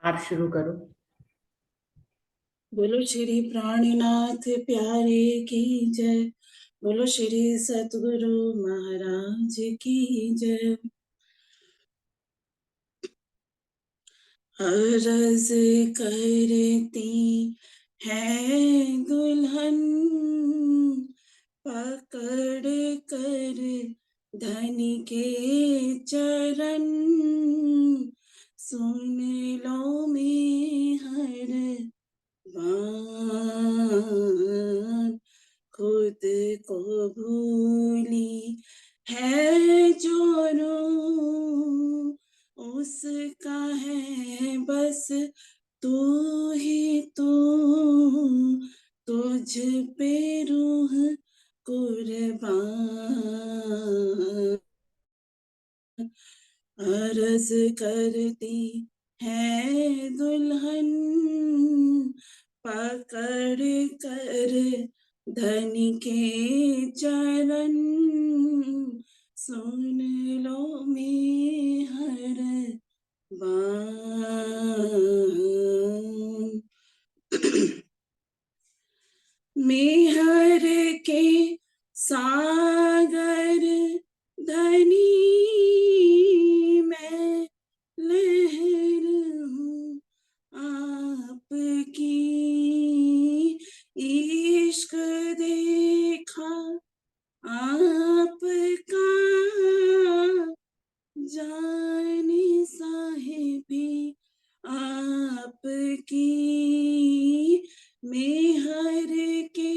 आप शुरू करो। बोलो श्री प्राणनाथ प्यारे की जय। बोलो श्री सतगुरु महाराज की जय। अरज करती है दुल्हन, पकड़ कर धन के चरण। सुन लो मेहर बान, खुद को भूली है जो रो, उसका है बस तू ही तू। तुझ पे रूह कुर्बान, अर्ज करती है दुल्हन, पकड़ कर धन के चरण। सुन लो मेहर बान, मेहर के सागर धनी मैं लहर हूँ आपकी। इश्क देखा आपका, जाने साहिबी आपकी। मेहर के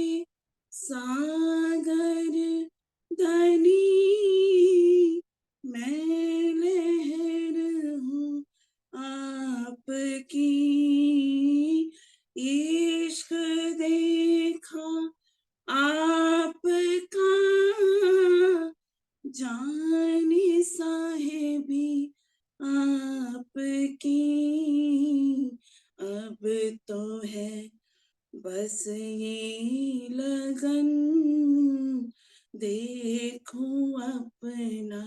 सागर धनी मैं लहर हूँ आपकी। इश्क देखा आपका, जाने साहिबी आपकी। अब तो है बस ये लगन, देखूं अपना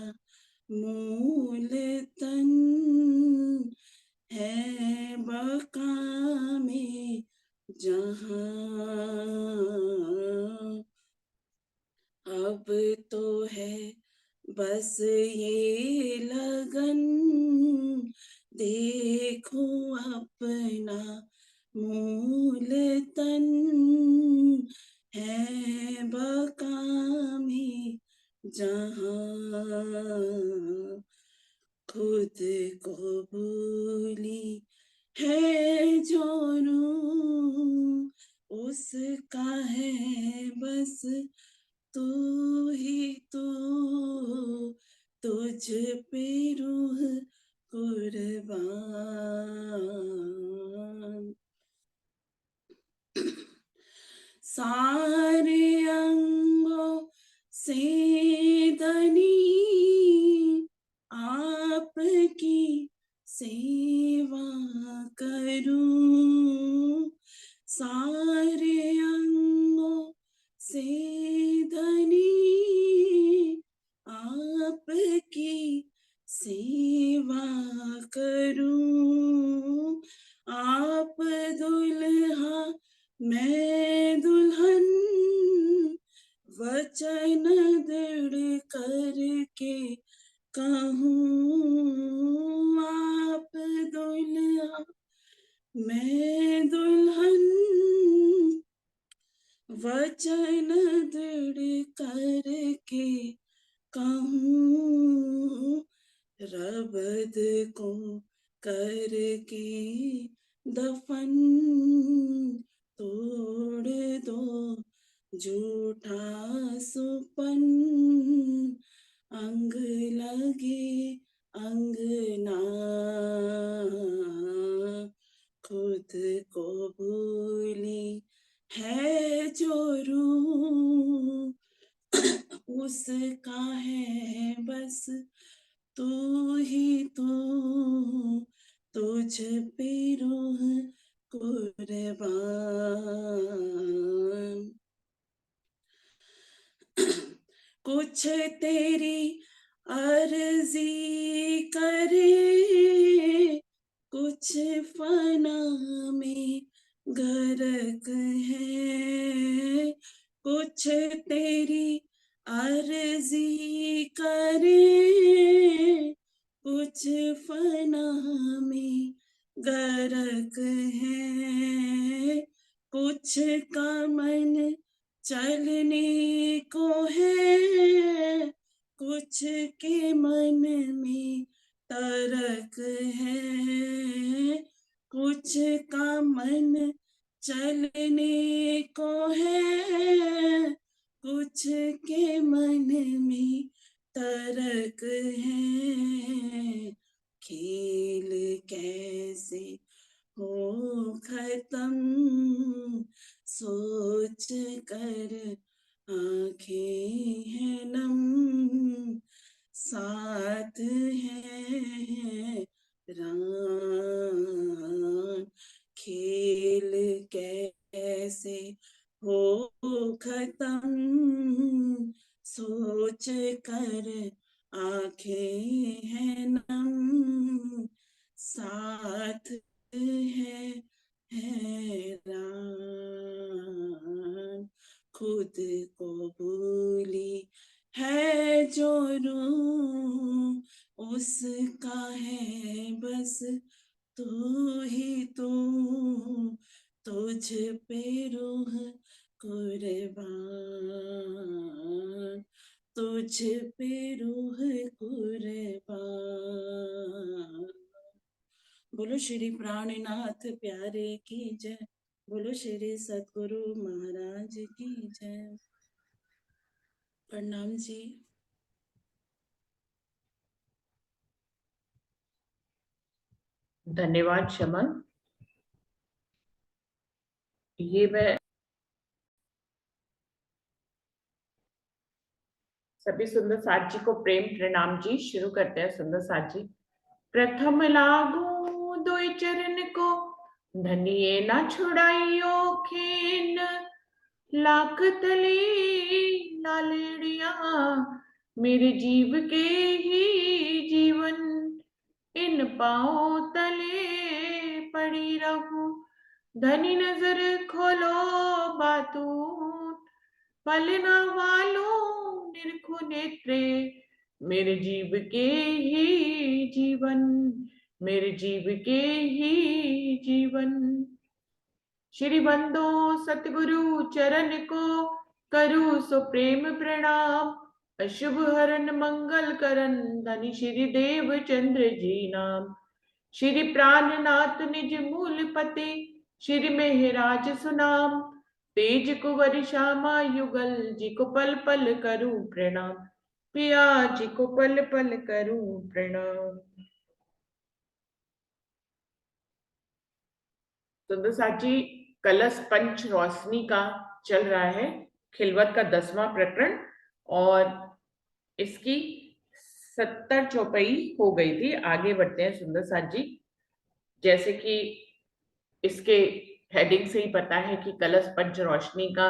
मूल तन। है बका में जहां, अब तो है बस ये लगन, देखूं अपना मूल तन। है बका में जहां, खुद को भूली है जो रूह, उसका है बस तू ही तू। तुझ पे रूह कुर्बान, सारे अंगों से धनी आपकी सेवा करूं। सारे अंगों से धनी आपकी सेवा करूं। आप दुल्हा मैं दुल्हन, वचन दृढ़ करके कहूँ। आप दुल्हा मैं दुल्हन, वचन दृढ़ करके कहूँ। रबद को करके दफन, तोड़ दो झूठा सुपन। अंग लगे अंगना, खुद को भूली है जो रूह, उसका है बस तू ही तू। तुझ पे रूह कुर्बान, कुछ तेरी अर्जी करे, कुछ कुछ फना में गर्क है, कुछ तेरी अर्जी करे, कुछ फना में गर्क है, कुछ का मन चलने को है, कुछ के मन में तरक है, कुछ का मन चलने को है, कुछ के मन में तरक है। खेल कैसे हो खत्म, सोच कर आंखें हैं नम, साथ है रान। खेल कैसे हो खत्म, सोच कर आंखें हैं नम, साथ है रान। खुद को भूली है जो रूह, उसका है बस तू ही तू, तुझ पे रूह कुर्बान, तुझ पे रूह कुर्बान। बोलो श्री प्राणनाथ प्यारे की जय, बोलो श्री सतगुरु महाराज की जय। प्रणाम जी। धन्यवाद शमन। ये मैं सभी सुंदर साथ जी को प्रेम प्रणाम जी। शुरू करते हैं सुंदर साथ जी। प्रथम लागू दुई चरण को, धनिये ना छुड़ाइयो खेन, लाख तली लालेड़िया, मेरे जीव के ही जीवन, इन पाओ तले पड़ी रहूं, धनी नजर खोलो बातून, पलना वालों निरखु नेत्रे, मेरे जीव के ही जीवन, मेरे जीव के ही जीवन। श्री बंदो सतगुरु चरण को, करु सो प्रेम प्रणाम, अशुभ हरन मंगल करन, धनी श्री देव चंद्र जी नाम। श्री प्राणनाथ निज मूल पति, श्री मेहराज सुनाम, तेज कुंवर श्यामा युगल, जी को पल पल करूं प्रणाम, पिया जी को पल पल करूं प्रणाम। सुंदर साथ जी, कलश पंच रोशनी का चल रहा है, खिलवत का 10वां प्रकरण, और इसकी 70 चौपाई हो गई थी। आगे बढ़ते हैं सुंदर साथ जी। जैसे कि इसके हेडिंग से ही पता है कि कलश पंच रोशनी का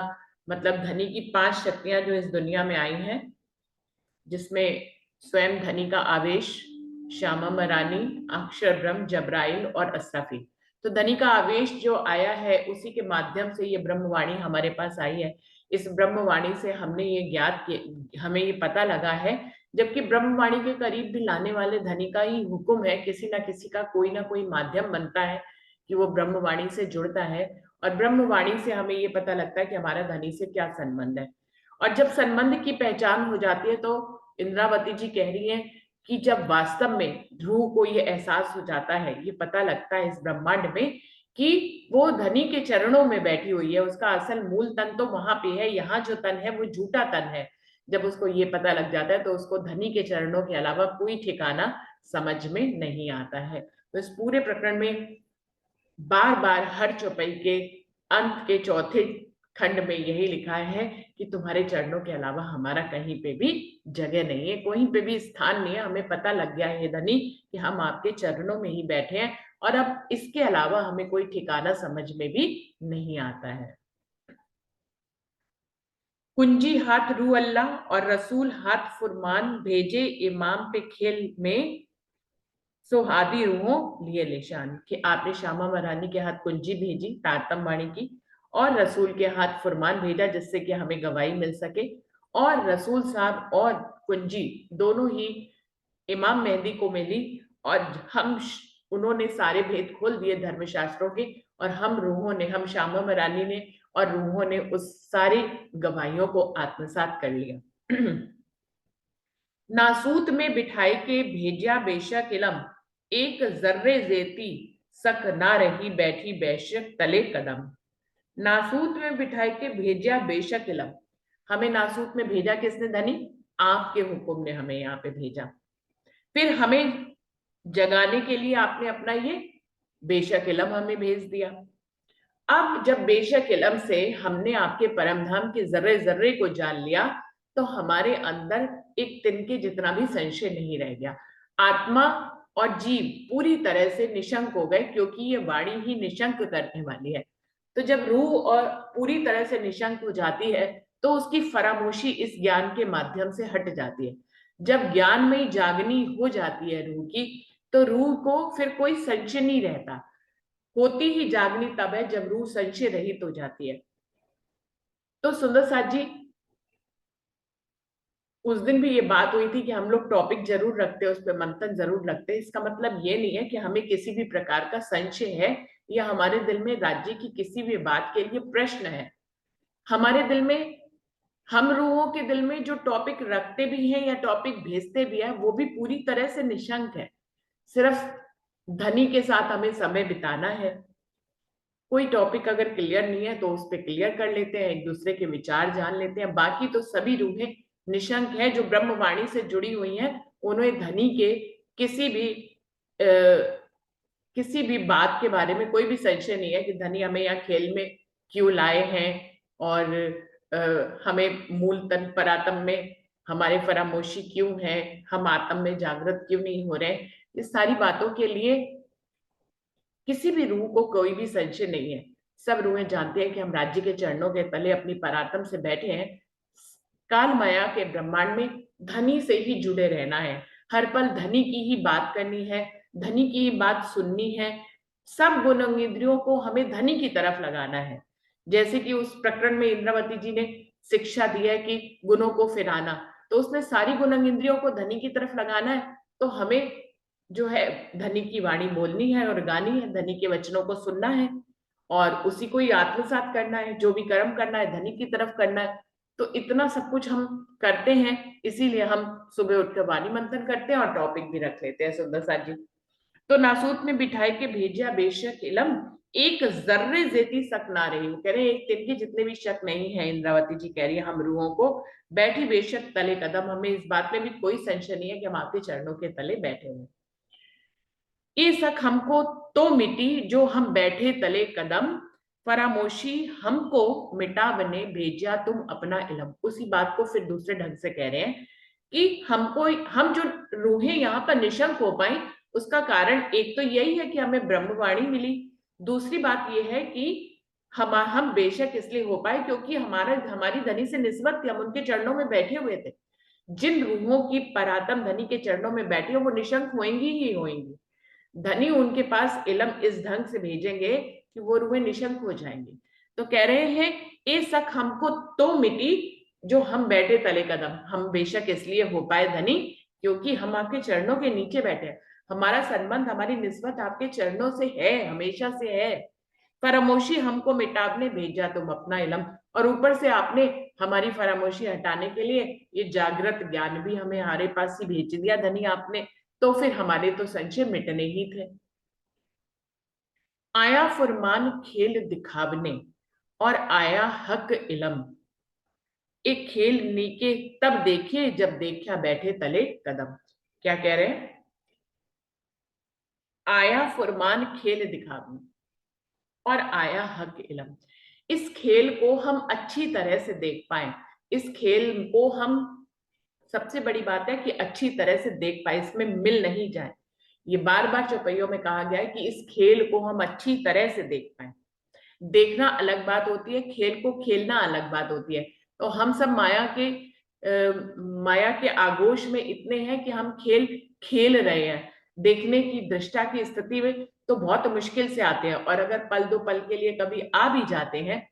मतलब धनी की 5 शक्तियां जो इस दुनिया में आई हैं, जिसमें स्वयं धनी का आवेश, श्यामा मरानी, अक्षर ब्रह्म, जबराइल और असराफी। तो धनी का आवेश जो आया है, उसी के माध्यम से ये ब्रह्मवाणी हमारे पास आई है। इस ब्रह्मवाणी से हमने ये ज्ञात किया, हमें ये पता लगा है, जबकि ब्रह्मवाणी के करीब भी लाने वाले धनी का ही हुक्म है, किसी ना किसी का कोई ना कोई माध्यम बनता है कि वो ब्रह्मवाणी से जुड़ता है, और ब्रह्मवाणी से हमें ये पता लगता है कि हमारा धनी से क्या संबंध है। और जब संबंध की पहचान हो जाती है, तो इंद्रावती जी कह रही हैं कि जब वास्तव में ध्रुव को ये एहसास हो जाता है, ये पता लगता है इस ब्रह्मांड में कि वो धनी के चरणों में बैठी हुई है, उसका असल मूल तन तो वहां पे है, यहाँ जो तन है वो झूठा तन है। जब उसको ये पता लग जाता है, तो उसको धनी के चरणों के अलावा कोई ठिकाना समझ में नहीं आता है। तो इस पूरे प्रकरण में बार बार हर चौपाई के अंत के चौथे खंड में यही लिखा है कि तुम्हारे चरणों के अलावा हमारा कहीं पे भी जगह नहीं है, कहीं पे भी स्थान नहीं है। हमें पता लग गया है धनी कि हम आपके चरणों में ही बैठे हैं, और अब इसके अलावा हमें कोई ठिकाना समझ में भी नहीं आता है। कुंजी हाथ रू अल्लाह और रसूल हाथ फुरमान, भेजे इमाम पे खेल में सुहादी रूहों लिए लिशान, कि आपने श्यामा महारानी के हाथ कुंजी भेजी तारतम वाणी की, और रसूल के हाथ फुरमान भेजा जिससे कि हमें गवाही मिल सके। और रसूल साहब और कुंजी दोनों ही इमाम मेहंदी को मिली, और उन्होंने सारे भेद खोल दिए धर्मशास्त्रों के, और हम श्यामा महारानी ने और रूहों ने उस सारी गवाहियों को आत्मसात कर लिया। नासूत में बिठाई के भेजा बेशक इलम, एक जर्रे जेती सक ना रही बैठी बेशक तले कदम। नासूत में बिठाई के भेजा बेशक इलम, हमें नासूत में भेजा किसने धनी? आपके हुक्म ने हमें यहाँ पे भेजा। फिर हमें जगाने के लिए आपने अपना ये बेशक इलम हमें भेज दिया। अब जब बेशक इलम से हमने आपके परम धाम के जर्रे जर्रे को जान लिया, तो हमारे अंदर एक तिनके जितना भी संशय नहीं रह गया। आत्मा और जीव पूरी तरह से निशंक हो गए, क्योंकि ये वाणी ही निशंक करने वाली है। तो जब रूह और पूरी तरह से निशंक हो जाती है, तो उसकी फरामोशी इस ज्ञान के माध्यम से हट जाती है। जब ज्ञान में जागनी हो जाती है रूह की, तो रूह को फिर कोई संशय नहीं रहता। होती ही जागनी तब है जब रूह संशय रहित हो जाती है। तो सुंदर साथ जी, उस दिन भी ये बात हुई थी कि हम लोग टॉपिक जरूर रखते हैं, उस पर मंथन जरूर रखते हैं। इसका मतलब ये नहीं है कि हमें किसी भी प्रकार का संशय है या हमारे दिल में राज्य की किसी भी बात के लिए प्रश्न है। हमारे दिल में, हम रूहों के दिल में जो टॉपिक रखते भी हैं या टॉपिक भेजते भी हैं, वो भी पूरी तरह से निशंक है। सिर्फ धनी के साथ हमें समय बिताना है। कोई टॉपिक अगर क्लियर नहीं है तो उस पर क्लियर कर लेते हैं, एक दूसरे के विचार जान लेते हैं। बाकी तो सभी रूहें निशंक है जो ब्रह्मवाणी से जुड़ी हुई हैं। उन्हें धनी के किसी भी किसी भी बात के बारे में कोई भी संशय नहीं है कि धनी हमें यहाँ खेल में क्यों लाए हैं, और हमें मूल तन परातम में हमारे फरामोशी क्यों है, हम आत्म में जागृत क्यों नहीं हो रहे। इस सारी बातों के लिए किसी भी रूह को कोई भी संशय नहीं है। सब रूहें जानते हैं कि हम राज्य के चरणों के तले अपनी परात्म से बैठे हैं। काल माया के ब्रह्मांड में धनी से ही जुड़े रहना है, हर पल धनी की ही बात करनी है, धनी की ही बात सुननी है। सब गुण इंद्रियों को हमें धनी की तरफ लगाना है। जैसे कि उस प्रकरण में इंद्रावती जी ने शिक्षा दी है कि गुणों को फिराना, तो उसने सारी गुण इंद्रियों को धनी की तरफ लगाना है। तो हमें जो है धनी की वाणी बोलनी है और गानी है, धनी के वचनों को सुनना है और उसी को ही आत्मसात करना है। जो भी कर्म करना है धनी की तरफ करना है। तो इतना सब कुछ हम करते हैं, इसीलिए हम सुबह उठकर वाणी मंथन करते हैं और टॉपिक भी रख लेते हैं। सुंदर साथ जी, तो नासूत में बिठाई के भेजा बेशक इलम, एक जर्रे जेती शक ना रही। वो कह रहे हैं एक तिनके जितने भी शक नहीं है। इंद्रावती जी कह रही है हम रूहों को बैठी बेशक तले कदम, हमें इस बात में भी कोई संशय नहीं है कि हम आपके चरणों के तले बैठे हुए। ये शक हमको तो मिटी जो हम बैठे तले कदम, फरामोशी हमको मिटावने भेजा तुम अपना इलम। उसी बात को फिर दूसरे ढंग से कह रहे हैं कि हम जो रूहें यहाँ पर निशंक हो पाए, उसका कारण एक तो यही है कि हमें ब्रह्मवाणी मिली। दूसरी बात यह है कि हम बेशक इसलिए हो पाए क्योंकि हमारी धनी से निस्बत थी, हम उनके चरणों में बैठे हुए थे। जिन रूहों की परातम धनी के चरणों में बैठी हो वो निशंक होंगी ही होंगी। धनी उनके पास इलम इस ढंग से भेजेंगे कि वो रूहें निशंक हो जाएंगी। तो कह रहे हैं ये शक हमको तो मिटी जो हम बैठे तले कदम। हम बेशक इसलिए हो पाए धनी क्योंकि हम आपके चरणों के नीचे बैठे हैं। हमारा संबंध, हमारी निस्बत आपके चरणों से है, हमेशा से है। फरामोशी हमको मिटावने भेजा तुम अपना इलम, और ऊपर से आपने हमारी फरामोशी हटाने के लिए ये जागृत ज्ञान भी हमें हमारे पास ही भेज दिया धनी आपने। तो फिर हमारे तो संशय मिटने ही थे। आया फुरमान खेल दिखावने और आया हक इलम, एक खेल नीके तब देखे जब देखा बैठे तले कदम। क्या कह रहे हैं? आया फुरमान खेल दिखावने और आया हक इलम। इस खेल को हम अच्छी तरह से देख पाए, इस खेल को हम, सबसे बड़ी बात है कि अच्छी तरह से देख पाए, इसमें मिल नहीं जाए। ये बार बार चौपाइयों में कहा गया है कि इस खेल को हम अच्छी तरह से देख पाए। देखना अलग बात होती है, खेल को खेलना अलग बात होती है। तो हम सब माया के आगोश में इतने हैं कि हम खेल खेल रहे हैं, देखने की दृष्टा की स्थिति में तो बहुत मुश्किल से आते हैं, और अगर पल दो पल के लिए कभी आ भी जाते हैं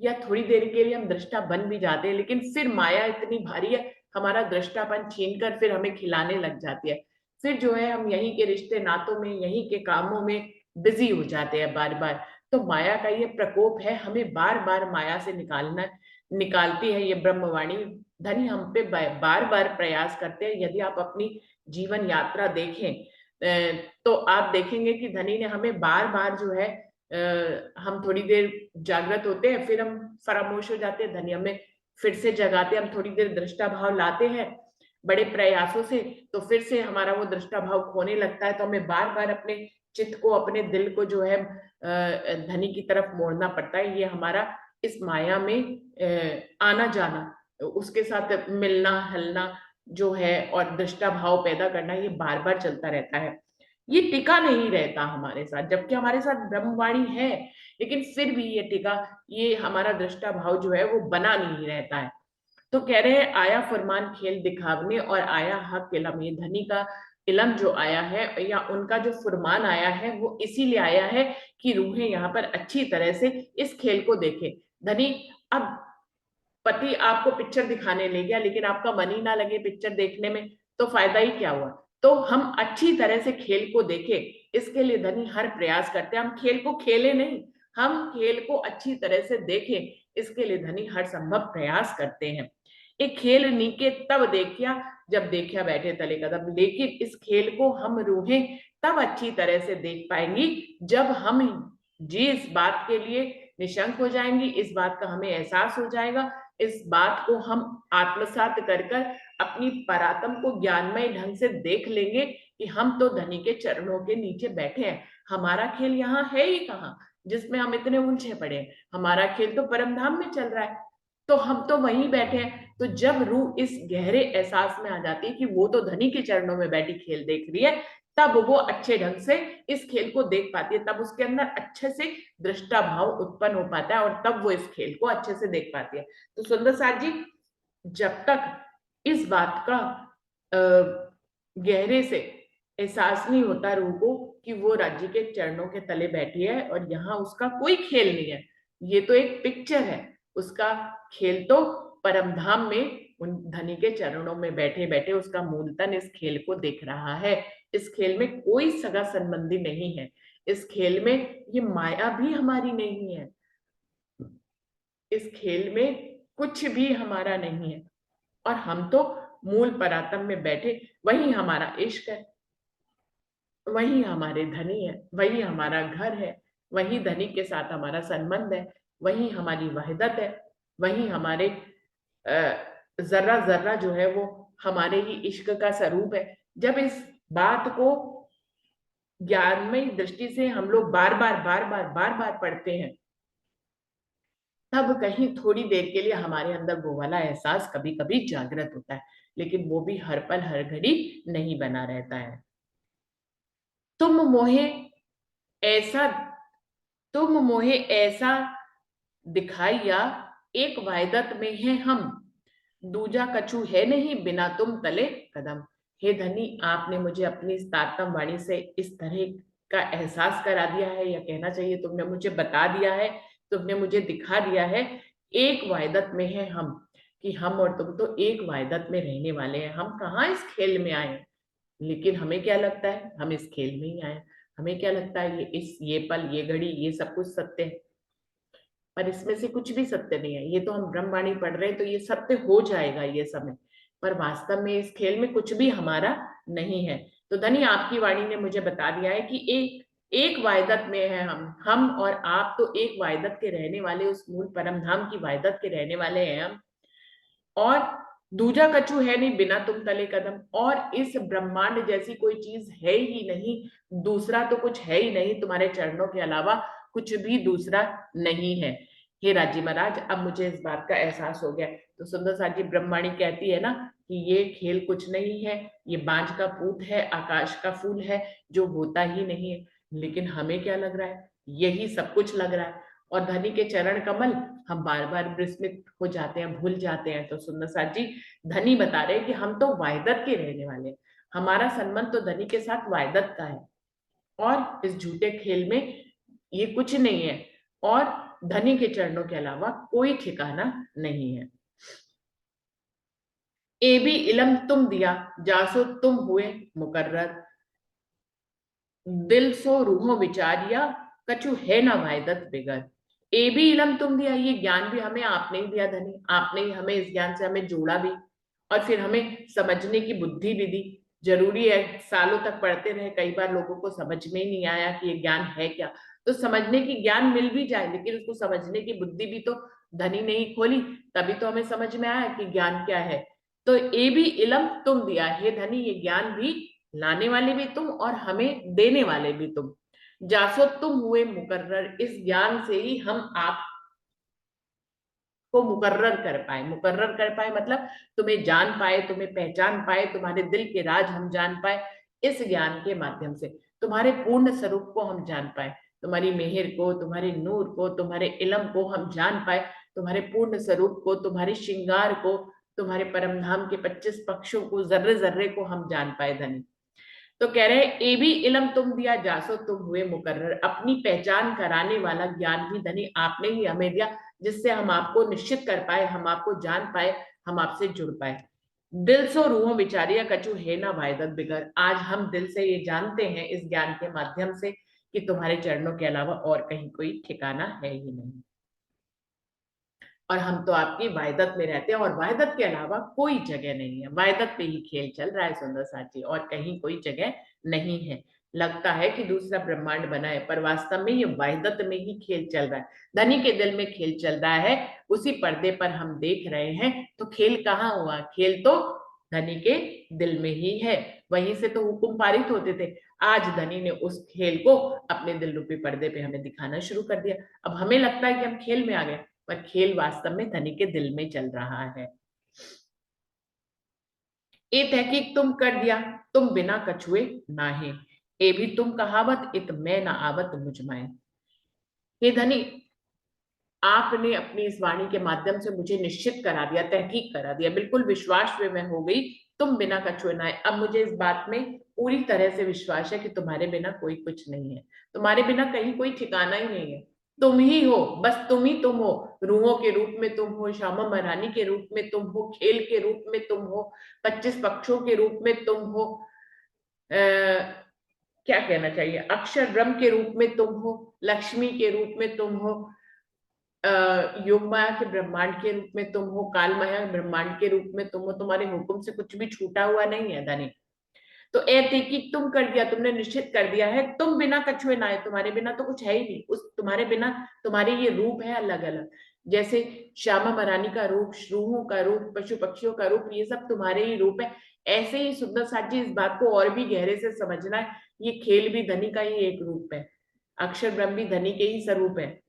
या थोड़ी देर के लिए हम दृष्टा बन भी जाते हैं, लेकिन फिर माया इतनी भारी है, हमारा दृष्टापन छीन कर फिर हमें खिलाने लग जाती है। फिर जो है हम यहीं के रिश्ते नातों में, यहीं के कामों में बिजी हो जाते हैं बार बार। तो माया का ये प्रकोप है, हमें बार बार माया से निकालती है ये ब्रह्मवाणी। धनी हम पे बार बार प्रयास करते हैं। यदि आप अपनी जीवन यात्रा देखें तो आप देखेंगे कि धनी ने हमें बार बार जो है हम थोड़ी देर जागृत होते हैं, फिर हम फरामोश हो जाते हैं, धनी हमें फिर से जगाते हैं, हम थोड़ी देर दृष्टा भाव लाते हैं बड़े प्रयासों से, तो फिर से हमारा वो दृष्टा भाव खोने लगता है। तो हमें बार बार अपने चित्त को, अपने दिल को जो है धनी की तरफ मोड़ना पड़ता है। ये हमारा इस माया में आना जाना, उसके साथ मिलना हलना जो है और दृष्टा भाव पैदा करना, ये बार बार चलता रहता है। ये टिका नहीं रहता हमारे साथ, जबकि हमारे साथ ब्रह्मवाणी है, लेकिन फिर भी ये टिका, ये हमारा दृष्टा भाव जो है वो बना नहीं रहता है। तो कह रहे हैं आया फरमान खेल दिखावने और आया हक इलम। ये धनी का इलम जो आया है या उनका जो फरमान आया है वो इसीलिए आया है कि रूहें यहाँ पर अच्छी तरह से इस खेल को देखें। धनी, अब पति आपको पिक्चर दिखाने ले गया लेकिन आपका मन ही ना लगे पिक्चर देखने में, तो फायदा ही क्या हुआ। तो हम अच्छी तरह से खेल को देखें, इसके लिए धनी हर प्रयास करते हैं। हम खेल को खेले नहीं, हम खेल को अच्छी तरह से देखें, इसके लिए धनी हर संभव प्रयास करते हैं। एक खेल नीके तब देखिया जब देखिया बैठे तले कदम। लेकिन इस खेल को हम रूहें तब अच्छी तरह से देख पाएंगी जब हम जी इस बात के लिए निशंक हो जाएंगी, इस बात का हमें एहसास हो जाएगा, इस बात को हम आत्मसात कर कर अपनी परात्म को ज्ञानमय ढंग से देख लेंगे कि हम तो धनी के चरणों के नीचे बैठे हैं। हमारा खेल यहाँ है ही कहाँ जिसमें हम इतने उलझे पड़े हैं। हमारा खेल तो परम धाम में चल रहा है, तो हम तो वहीं बैठे हैं। तो जब रूह इस गहरे एहसास में आ जाती है कि वो तो धनी के चरणों में बैठी खेल देख रही है, तब वो अच्छे ढंग से इस खेल को देख पाती है, तब उसके अंदर अच्छे से दृष्टा भाव उत्पन्न हो पाता है और तब वो इस खेल को अच्छे से देख पाती है। तो सुंदर साथ जी, जब तक इस बात का गहरे से एहसास नहीं होता रूह को कि वो राज्य के चरणों के तले बैठी है और यहाँ उसका कोई खेल नहीं है, ये तो एक पिक्चर है, उसका खेल तो परमधाम में उन धनी के चरणों में बैठे बैठे उसका मूल तन इस खेल को देख रहा है। इस खेल में कोई सगा संबंधी नहीं है, इस खेल में ये माया भी हमारी नहीं है, इस खेल में कुछ भी हमारा नहीं है, और हम तो मूल परातम में बैठे, वही हमारा इश्क है, वही हमारे धनी है, वही हमारा घर है, वही धनी के साथ हमारा संबंध है, वही हमारी वहदत है, वही हमारे जर्रा जर्रा जो है वो हमारे ही इश्क का स्वरूप है। जब इस बात को ज्ञानमय दृष्टि से हम लोग बार बार पढ़ते हैं, तब कहीं थोड़ी देर के लिए हमारे अंदर वो वाला एहसास कभी कभी जागृत होता है, लेकिन वो भी हर पल हर घड़ी नहीं बना रहता है। तुम मोहे ऐसा तुम मोहे ऐसा दिखाइया, एक वायदत में है हम, दूजा कछु है नहीं बिना तुम तले कदम। हे धनी, आपने मुझे अपनी इस तारतम वाणी से इस तरह का एहसास करा दिया है, या कहना चाहिए तुमने मुझे बता दिया है, तुमने मुझे दिखा दिया है, एक वायदत में है हम, कि हम और तुम तो एक वायदत में रहने वाले हैं। हम कहाँ इस खेल में आए, लेकिन हमें क्या लगता है हम इस खेल में ही आए। हमें क्या लगता है ये पल, ये घड़ी, ये सब कुछ सत्य है, पर इसमें से कुछ भी सत्य नहीं है। ये तो हम ब्रह्मवाणी पढ़ रहे हैं तो ये सत्य हो जाएगा ये समय, पर वास्तव में इस खेल में कुछ भी हमारा नहीं है। तो धनी, आपकी वाणी ने मुझे बता दिया है कि एक वायदत में है हम और आप तो एक वायदत के रहने वाले, उस मूल परम धाम की वायदत के रहने वाले हैं हम, और दूजा कछु है नहीं बिना तुम तले कदम, और इस ब्रह्मांड जैसी कोई चीज है ही नहीं, दूसरा तो कुछ है ही नहीं, तुम्हारे चरणों के अलावा कुछ भी दूसरा नहीं है। हे राजी महाराज, अब मुझे इस बात का एहसास हो गया। तो सुंदर साथ जी, ब्रह्मवाणी कहती है ना कि ये खेल कुछ नहीं है, ये बांझ का पूत है, आकाश का फूल है जो होता ही नहीं है, लेकिन हमें क्या लग रहा है, यही सब कुछ लग रहा है। और धनी के चरण कमल हम बार बार विस्मित हो जाते हैं, भूल जाते हैं। तो सुंदर साथ जी, धनी बता रहे हैं कि हम तो वायदत के रहने वाले हैं, हमारा संबंध तो धनी के साथ वायदत का है, और इस झूठे खेल में ये कुछ नहीं है, और धनी के चरणों के अलावा कोई ठिकाना नहीं है। ए भी इलम तुम दिया, जासो तुम हुए मुकर्रर, दिल सो रूहों विचारिया, कछु है ना वायदत बिगर। ए भी इलम तुम दिया, ये ज्ञान भी हमें आपने ही दिया धनी, आपने ही हमें इस ज्ञान से हमें जोड़ा भी, और फिर हमें समझने की बुद्धि भी दी। जरूरी है, सालों तक पढ़ते रहे, कई बार लोगों को समझ में ही नहीं आया कि ये ज्ञान है क्या, तो समझने की ज्ञान मिल भी जाए, लेकिन उसको समझने की बुद्धि भी तो धनी ने ही खोली, तभी तो हमें समझ में आया कि ज्ञान क्या है। तो ए भी इलम तुम दिया, हे धनी ये ज्ञान भी लाने वाले भी तुम और हमें देने वाले भी तुम। जासो तुम हुए मुकर्रर, इस ज्ञान से ही हम आप को मुकर्रर कर पाए मतलब तुम्हें जान पाए, तुम्हें पहचान पाए, तुम्हारे दिल के राज हम जान पाए, इस ज्ञान के माध्यम से तुम्हारे पूर्ण स्वरूप को हम जान पाए, तुम्हारी मेहर को, तुम्हारे नूर को, तुम्हारे इलम को हम जान पाए, तुम्हारे पूर्ण स्वरूप को, तुम्हारे श्रृंगार को, तुम्हारे परम धाम के 25 पक्षों को, जर्रे जर्रे को हम जान पाए धनी। तो कह रहे हैं ए भी इलम तुम दिया, जासो तुम हुए मुकर्रर, अपनी पहचान कराने वाला ज्ञान भी धनी आपने ही हमें दिया, जिससे हम आपको निश्चित कर पाए, हम आपको जान पाए, हम आपसे जुड़ पाए। दिल सो रूहों विचारिया, कछु है ना वायदत बिगर, आज हम दिल से ये जानते हैं इस ज्ञान के माध्यम से कि तुम्हारे चरणों के अलावा और कहीं कोई ठिकाना है ही नहीं, और हम तो आपकी वायदत में रहते हैं, और वायदत के अलावा कोई जगह नहीं है, वायदत पे ही खेल चल रहा है सुंदर साथी, और कहीं कोई जगह नहीं है। लगता है कि दूसरा ब्रह्मांड बना है, पर वास्तव में ये वायदत में ही खेल चल रहा है, धनी के दिल में खेल चल रहा है, उसी पर्दे पर हम देख रहे हैं। तो खेल कहाँ हुआ, खेल तो धनी के दिल में ही है, वहीं से तो हुक्म पारित होते थे। आज धनी ने उस खेल को अपने दिल रूपी पर्दे पे हमें दिखाना शुरू कर दिया। अब हमें लगता है कि हम खेल में आ गए, पर खेल वास्तव में धनी के दिल में चल रहा है। ए तहकीक तुम कर दिया, तुम बिना कछुए नाहे, ए भी तुम कहावत, इत मैं ना आवत मुझमाए। हे धनी, आपने अपनी इस वाणी के माध्यम से मुझे निश्चित करा दिया, तहकीक करा दिया, बिल्कुल विश्वास में मैं हो गई, तुम बिना कछुए नाहे। अब मुझे इस बात में पूरी तरह से विश्वास है कि तुम्हारे बिना कोई कुछ नहीं है, तुम्हारे बिना कहीं कोई ठिकाना ही नहीं है, तुम ही हो, बस तुम ही तुम हो, रूहों के रूप में तुम हो, श्यामा महारानी के रूप में तुम हो, खेल के रूप में तुम हो, 25 पक्षों के रूप में तुम हो, क्या कहना चाहिए, अक्षर ब्रह्म के रूप में तुम हो, लक्ष्मी के रूप में तुम हो, योग माया के ब्रह्मांड के रूप में तुम हो, काल माया ब्रह्मांड के रूप में तुम हो, तुम्हारे हुक्म से कुछ भी छूटा हुआ नहीं है धनी। तो ए देखी तुम कर दिया, तुमने निश्चित कर दिया है, तुम बिना कछुए ना है, तुम्हारे बिना तो कुछ है ही नहीं, उस तुम्हारे बिना तुम्हारे ये रूप है अलग अलग, जैसे श्यामा महारानी का रूप, श्रूहों का रूप, पशु पक्षियों का रूप, ये सब तुम्हारे ही रूप है। ऐसे ही सुंदर साथ जी, इस बात को और भी गहरे से समझना है, ये खेल भी धनी का ही एक रूप है, अक्षर ब्रह्म भी धनी के ही स्वरूप है,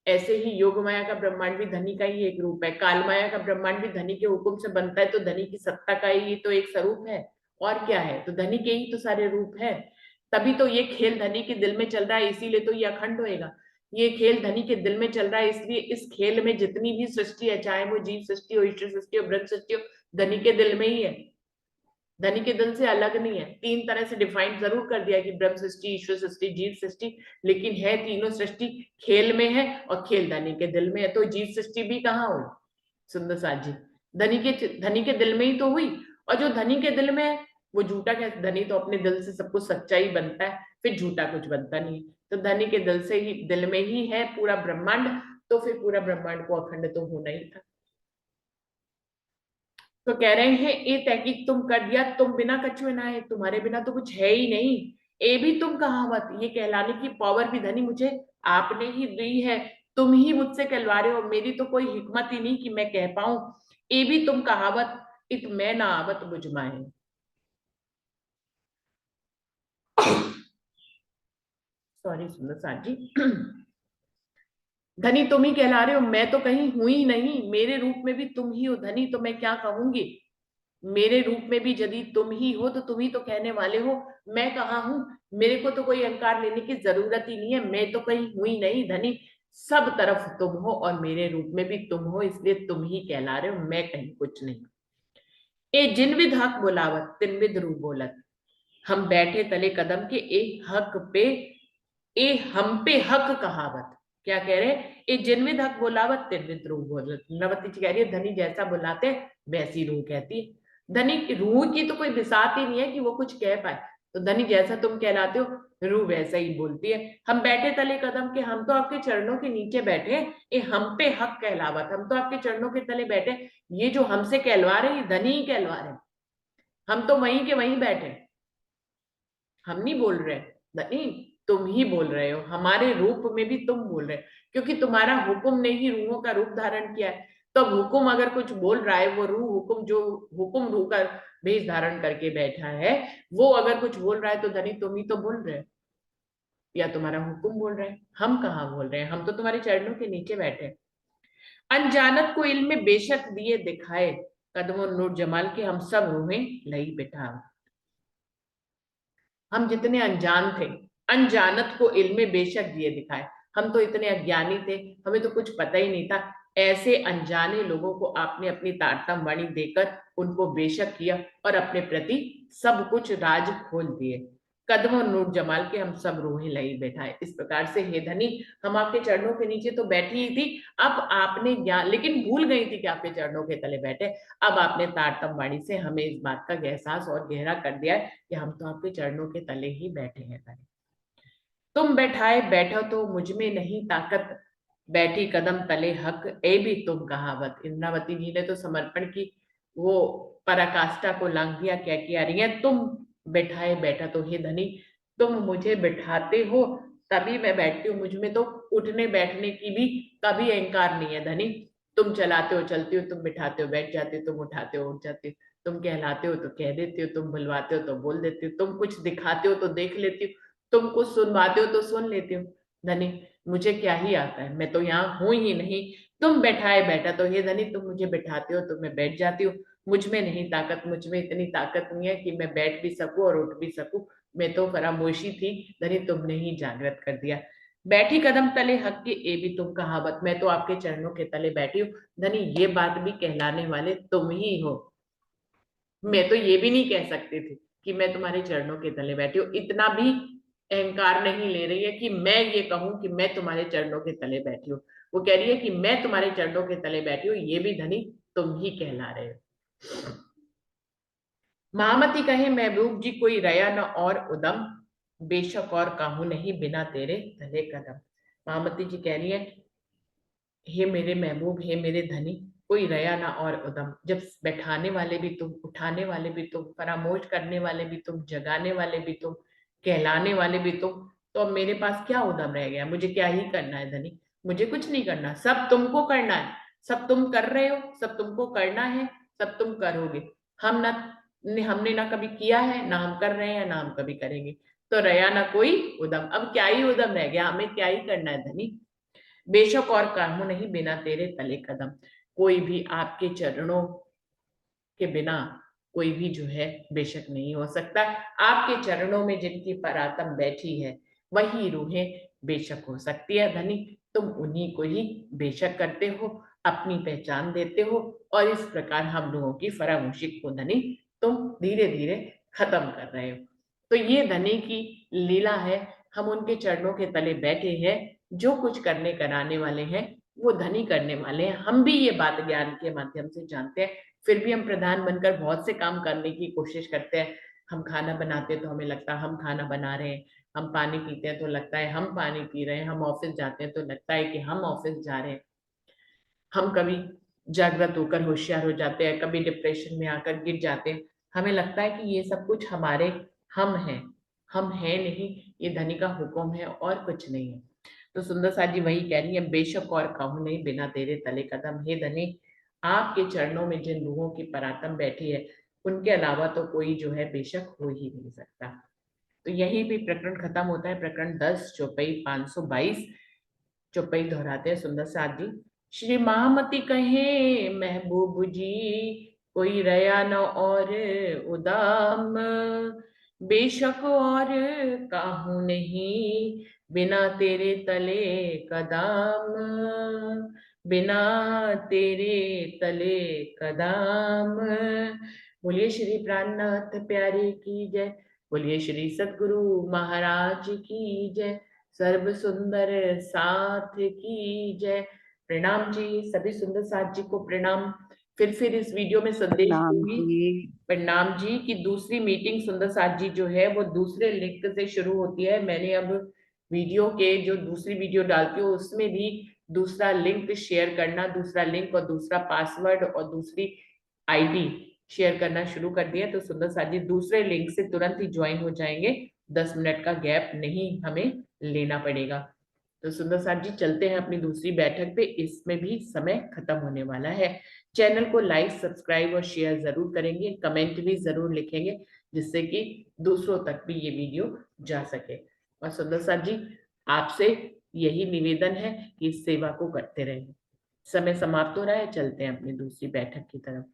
ऐसे ही योग माया का ब्रह्मांड भी धनी का ही एक रूप है, काल माया का ब्रह्मांड भी धनी के हुक्म से बनता है, तो धनी की सत्ता का ही तो एक स्वरूप है, और क्या है, तो धनी के ही तो सारे रूप है। तभी तो ये खेल धनी के दिल में चल रहा है, इसीलिए तो ये अखंड होएगा। ये खेल धनी के दिल में चल रहा है, इसलिए इस खेल में जितनी भी सृष्टि है, चाहे वो जीव सृष्टि हो, ईश्वर सृष्टि हो, ब्रह्म सृष्टि हो, धनी के दिल में ही है, धनी के दिल से अलग नहीं है। तीन तरह से डिफाइन जरूर कर दिया कि ब्रह्म सृष्टि, ईश्वर सृष्टि, जीव सृष्टि, लेकिन है तीनों सृष्टि खेल में है, और खेल धनी के दिल में है, तो जीव सृष्टि भी कहाँ हुई सुंदर साथ जी, धनी के दिल में ही तो हुई, और जो धनी के दिल में है वो झूठा क्या, धनी तो अपने दिल से सब कुछ सच्चाई बनता है, फिर झूठा कुछ बनता नहीं है, तो धनी के दिल से ही, दिल में ही है पूरा ब्रह्मांड, तो फिर पूरा ब्रह्मांड को अखंड तो होना ही था। तो कह रहे हैं ये तहकीक तुम कर दिया, तुम बिना कछुए ना है, तुम्हारे बिना तो कुछ है ही नहीं। ए भी तुम कहावत, ये कहलाने की पावर भी धनी मुझे आपने ही दी है, तुम ही मुझसे कहलवा रहे हो, मेरी तो कोई हिकमत ही नहीं कि मैं कह पाऊं। ए भी तुम कहावत, इत मैं ना आवत बुझमाए। सॉरी सुंदर साथ जी, धनी तुम ही कहला रहे हो, मैं तो कहीं हुई ही नहीं, मेरे रूप में भी तुम ही हो धनी, तो मैं क्या कहूंगी, मेरे रूप में भी यदि तुम ही हो तो तुम ही तो कहने वाले हो, मैं कहाँ हूं, मेरे को तो कोई अहंकार लेने की जरूरत ही नहीं है, मैं तो कहीं हुई नहीं धनी, सब तरफ तुम हो और मेरे रूप में भी तुम हो, इसलिए तुम ही कहला रहे हो, मैं कहीं कुछ नहीं। ए जिन विध हक बुलावत तिन विध रू बोलत। हम बैठे तले कदम के ए हक पे, ए हम पे हक कहावत। क्या कह रहे हैं? ए जिन विध हक बुलावत तिन विध रू बोलत। इंद्रावती जी कह रही है धनी जैसा बुलाते वैसी रूह कहती है। धनी की रूह की तो कोई बिसात ही नहीं है कि वो कुछ कह पाए, तो धनी जैसा तुम कहलाते हो रूह वैसा ही बोलती है। हम बैठे तले कदम के, हम तो आपके चरणों के नीचे बैठे हैं। ए हम पे हक कहलावत, हम तो आपके चरणों के तले बैठे। ये जो हमसे कहलवा रहे हैं, धनी ही कहलवा रहे हैं। हम तो वहीं के वहीं बैठे हैं, हम नहीं बोल रहे। नहीं, तुम ही बोल रहे हो, हमारे रूप में भी तुम बोल रहे हो, क्योंकि तुम्हारा हुक्म ने ही रूहों का रूप धारण किया है। तो अब हुक्म अगर कुछ बोल रहा है, वो रूह हुक्म, जो हुक्म रूह का भेष धारण करके बैठा है, वो अगर कुछ बोल रहा है तो धनी तुम ही तो बोल रहे हो, या तुम्हारा हुक्म बोल रहा है। हम कहाँ बोल रहे हैं, हम तो तुम्हारे चरणों के नीचे बैठे हैं। अनजानत को इल्म में बेशक दिए दिखाए, कदमों नूर जमाल के हम सब रूहें लई बिठा। हम जितने अनजान थे, अनजानत को इल्म बेशक दिए दिखाए, हम तो इतने अज्ञानी थे, हमें तो कुछ पता ही नहीं था। ऐसे अनजाने लोगों को आपने अपनी तारतम वाणी देकर उनको बेशक किया और अपने प्रति सब कुछ राज खोल दिए। कदमों नूर जमाल के हम सब रूहें लई बैठाए। इस प्रकार से हे धनी, हम आपके चरणों के नीचे तो बैठी ही थी, अब आपने ज्ञान, लेकिन भूल गई थी कि आपके चरणों के तले बैठे। अब आपने तारतम वाणी से हमें इस बात का एहसास और गहरा कर दिया है कि हम तो आपके चरणों के तले ही बैठे हैं। तुम बैठाए बैठो तो मुझ में नहीं ताकत, बैठी कदम तले हक ए भी तुम कहावत। इंद्रावती जी ने तो समर्पण की वो पराकाष्ठा को लांघ दिया। क्या किया रही है? तुम बैठाए बैठा तो हे धनी, तुम मुझे बिठाते हो तभी मैं बैठती हूँ। मुझ में तो उठने बैठने की भी कभी अहंकार नहीं है धनी। तुम चलाते हो चलती हो, तुम बिठाते हो बैठ जाते हो, तुम उठाते हो उठ जाते हो, तुम कहलाते हो तो कह देते हो, तुम बुलवाते हो तो बोल देते हो, तुम कुछ दिखाते हो तो देख लेती हो, तुम कुछ सुनवाते हो तो सुन लेती हो। धनी मुझे क्या ही आता है, मैं तो यहाँ हूं ही नहीं। तुम बैठाए बैठा तो हे धनी, तुम मुझे बैठाते हो तो मैं बैठ जाती हूँ। मुझ में नहीं ताकत, मुझ में इतनी ताकत नहीं है कि मैं बैठ भी सकूं और उठ भी सकूं। मैं तो फरामोशी थी, धनी तुमने ही जागृत कर दिया। बैठी कदम तले हक की ए भी तुम कहावत, मैं तो आपके चरणों के तले बैठी हूँ। धनी ये बात भी कहलाने वाले तुम ही हो। मैं तो ये भी नहीं कह सकती थी कि मैं तुम्हारे चरणों के तले बैठी हूँ। इतना भी अहंकार नहीं ले रही है कि मैं ये कहूं कि मैं तुम्हारे चरणों के तले बैठी हूँ। वो कह रही है कि मैं तुम्हारे चरणों के तले बैठी हूँ, ये भी धनी तुम ही कहला रहे हो। महामती कहे महबूब जी कोई रया न और उदम, बेशक और काहू नहीं बिना तेरे तले कदम। महामती जी कह रही है हे मेरे महबूब, हे मेरे धनी, कोई रया ना और उदम। जब बैठाने वाले भी तुम, उठाने वाले भी तुम, फरामोश करने वाले भी तुम, जगाने वाले भी तुम, कहलाने वाले भी तुम, तो अब मेरे पास क्या उदम रह गया? मुझे क्या ही करना है धनी? मुझे कुछ नहीं करना, सब तुमको करना है। सब तुम कर रहे हो, सब तुमको करना है, सब तुम करोगे। हम ना, हमने ना कभी किया है, ना हम कर रहे हैं, ना हम कभी करेंगे। तो रया ना कोई उदम, अब क्या ही उदम रह गया? हमें क्या ही करना है धनी? बेशक और काहू नहीं बिना तेरे तले कदम। कोई भी आपके चरणों के बिना कोई भी जो है बेशक नहीं हो सकता। आपके चरणों में जिनकी परात्म बैठी है वही रूहें बेशक हो सकती है धनी। तुम उन्हीं को ही बेशक करते हो, अपनी पहचान देते हो, और इस प्रकार हम लोगों की फरामोशी को धनी तुम धीरे धीरे खत्म कर रहे हो। तो ये धनी की लीला है। हम उनके चरणों के तले बैठे हैं, जो कुछ करने कराने वाले हैं वो धनी करने वाले हैं। हम भी ये बात ज्ञान के माध्यम से जानते हैं, फिर भी हम प्रधान बनकर बहुत से काम करने की कोशिश करते हैं। हम खाना बनाते हैं तो हमें लगता है हम खाना बना रहे हैं, हम पानी पीते हैं तो लगता है हम पानी पी रहे हैं, हम ऑफिस जाते हैं तो लगता है कि हम ऑफिस जा रहे हैं। हम कभी जागृत होकर होशियार हो जाते हैं, कभी डिप्रेशन में आकर गिर जाते हैं। हमें लगता है कि ये सब कुछ हमारे हम हैं। हम हैं नहीं, ये धनी का हुक्म है और कुछ नहीं है। तो सुंदर साथ जी वही कह रही है, बेशक और कहूँ नहीं बिना तेरे तले कदम। हे धनी, आपके चरणों में जिन रूहों की परात्म बैठी है उनके अलावा तो कोई जो है बेशक हो ही नहीं सकता। तो यही भी प्रकरण खत्म होता है। प्रकरण 10 चौपाई 522 चौपाई दोहराते हैं सुंदर साथ जी। श्री महामती कहे महबूब जी कोई रया न और उदाम, बेशक और काहू नहीं बिना तेरे तले कदाम, बिना तेरे तले कदाम। बोलिए श्री प्राणनाथ प्यारे की जय। बोलिए श्री सद्गुरु महाराज की जय। सर्व सुंदर साथ की जय। प्रणाम जी, सभी सुंदर साथ जी को प्रणाम। फिर इस वीडियो में संदेश प्रणाम दूंगी जी। प्रणाम जी की दूसरी मीटिंग सुंदर साथ जी जो है वो दूसरे लिंक से शुरू होती है। मैंने अब वीडियो के जो दूसरी वीडियो डालती हूँ उसमें भी दूसरा लिंक शेयर करना, दूसरा लिंक और दूसरा पासवर्ड और दूसरी आईडी शेयर करना शुरू कर दिया। तो सुंदर साथ जी दूसरे लिंक से तुरंत ही ज्वाइन हो जाएंगे, 10 मिनट का गैप नहीं हमें लेना पड़ेगा। तो सुंदर साथ जी चलते हैं अपनी दूसरी बैठक पे, इसमें भी समय खत्म होने वाला है। चैनल को लाइक सब्सक्राइब और शेयर जरूर करेंगे, कमेंट भी जरूर लिखेंगे जिससे कि दूसरों तक भी ये वीडियो जा सके। और सुंदर साथ जी आपसे यही निवेदन है कि इस सेवा को करते रहें। समय समाप्त हो रहा है, चलते हैं अपनी दूसरी बैठक की तरफ।